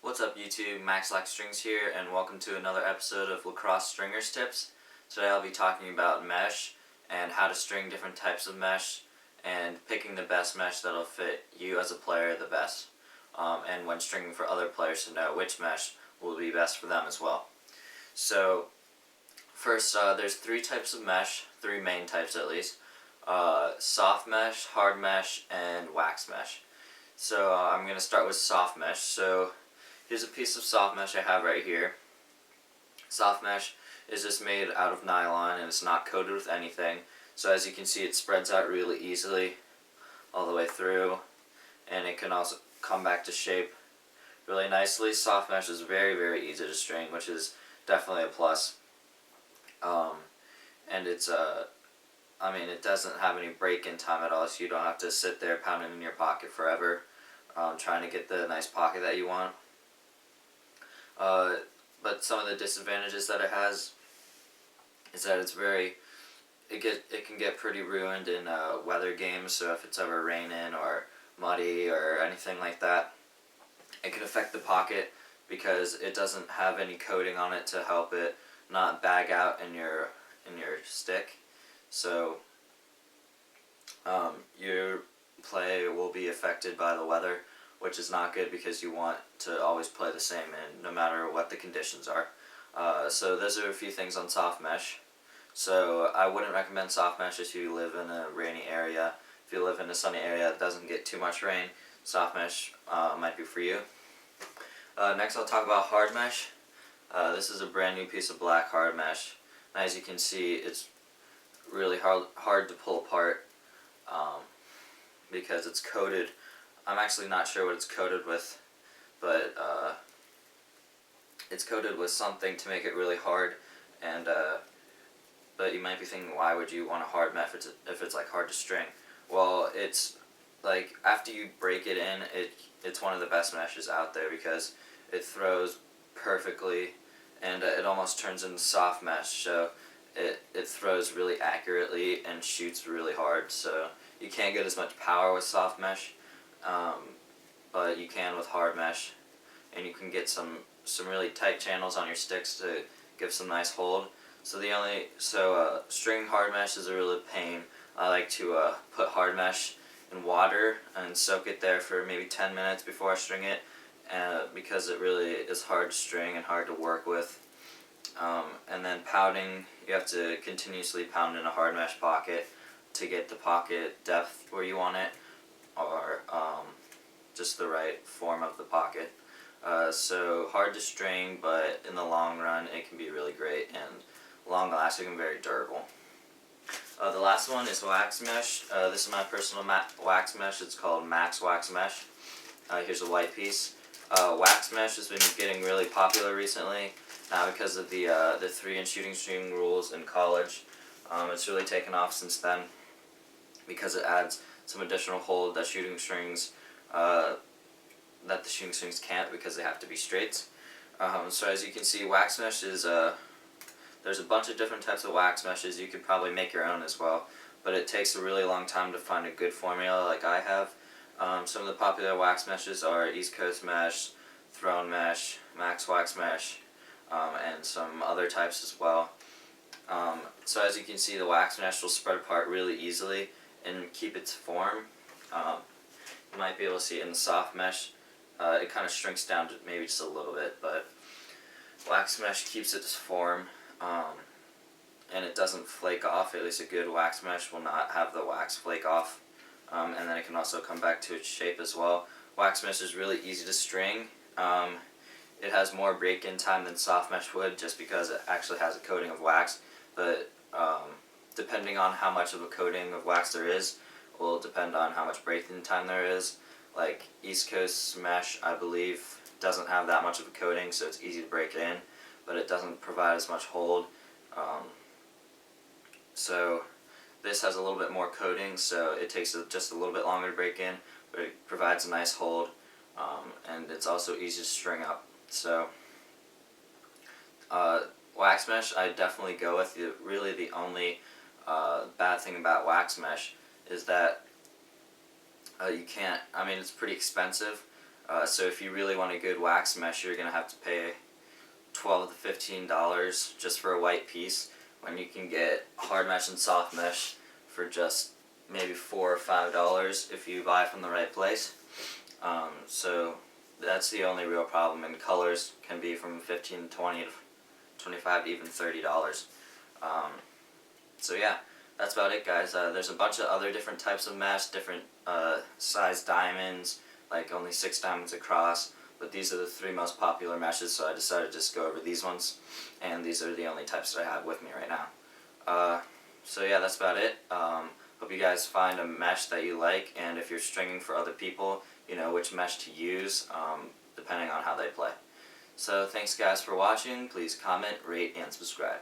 What's up YouTube, Max Lax Strings here, and welcome to another episode of Lacrosse Stringers Tips. Today I'll be talking about mesh and how to string different types of mesh and picking the best mesh that'll fit you as a player the best. And when stringing for other players to know which mesh will be best for them as well. So first, there's three types of mesh, three main types at least. Soft mesh, hard mesh, and wax mesh. So I'm going to start with soft mesh. So here's a piece of soft mesh I have right here. Soft mesh is just made out of nylon and it's not coated with anything. So as you can see, it spreads out really easily all the way through, and it can also come back to shape really nicely. Soft mesh is very, very easy to string, which is definitely a plus. And it's it doesn't have any break-in time at all, so you don't have to sit there pounding in your pocket forever, trying to get the nice pocket that you want. But some of the disadvantages that it has is that it can get pretty ruined in weather games. So if it's ever raining or muddy or anything like that, it can affect the pocket because it doesn't have any coating on it to help it not bag out in your stick. So your play will be affected by the weather, which is not good because you want to always play the same and no matter what the conditions are. So those are a few things on soft mesh. So I wouldn't recommend soft mesh if you live in a rainy area. If you live in a sunny area that doesn't get too much rain, soft mesh might be for you. Next I'll talk about hard mesh. This is a brand new piece of black hard mesh. And as you can see, it's really hard to pull apart because it's coated. I'm actually not sure what it's coated with, but it's coated with something to make it really hard. And but you might be thinking, why would you want a hard mesh if it's like hard to string? Well, it's like after you break it in, it's one of the best meshes out there because it throws perfectly, and it almost turns into soft mesh. So it throws really accurately and shoots really hard. So you can't get as much power with soft mesh, but you can with hard mesh, and you can get some really tight channels on your sticks to give some nice hold. So stringing hard mesh is a real pain. I like to put hard mesh in water and soak it there for maybe 10 minutes before I string it, because it really is hard to string and hard to work with. And then pounding, you have to continuously pound in a hard mesh pocket to get the pocket depth where you want it, or just the right form of the pocket. So hard to string, but in the long run it can be really great and long lasting and very durable. The last one is wax mesh. This is my personal wax mesh. It's called Max Wax Mesh. Here's a white piece. Wax mesh has been getting really popular recently now because of the 3-inch shooting string rules in college. It's really taken off since then because it adds some additional hold that the shooting strings can't, because they have to be straights. So as you can see, wax mesh is there's a bunch of different types of wax meshes. You could probably make your own as well, but it takes a really long time to find a good formula like I have. Some of the popular wax meshes are East Coast mesh, Throne mesh, Max Wax mesh, and some other types as well. So as you can see, the wax mesh will spread apart really easily and keep its form. You might be able to see it in the soft mesh. It kind of shrinks down to maybe just a little bit, but wax mesh keeps its form, and it doesn't flake off. At least a good wax mesh will not have the wax flake off, and then it can also come back to its shape as well. Wax mesh is really easy to string. It has more break-in time than soft mesh would, just because it actually has a coating of wax, but depending on how much of a coating of wax there is will depend on how much break-in time there is. Like East Coast mesh, I believe, doesn't have that much of a coating, so it's easy to break in, but it doesn't provide as much hold. So this has a little bit more coating, so it takes just a little bit longer to break in, but it provides a nice hold, and it's also easy to string up. So wax mesh, I definitely go with. Really the only bad thing about wax mesh is that you can't, it's pretty expensive. So if you really want a good wax mesh, you're gonna have to pay $12 to $15 just for a white piece, when you can get hard mesh and soft mesh for just maybe $4 or $5 if you buy from the right place. So that's the only real problem, and colors can be from 15 to 20 to 25 to even $30. So yeah, that's about it, guys. There's a bunch of other different types of mesh, different size diamonds, like only 6 diamonds across, but these are the 3 most popular meshes, so I decided to just go over these ones, and these are the only types that I have with me right now. So yeah, that's about it. Hope you guys find a mesh that you like, and if you're stringing for other people, you know which mesh to use, depending on how they play. So thanks guys for watching. Please comment, rate, and subscribe.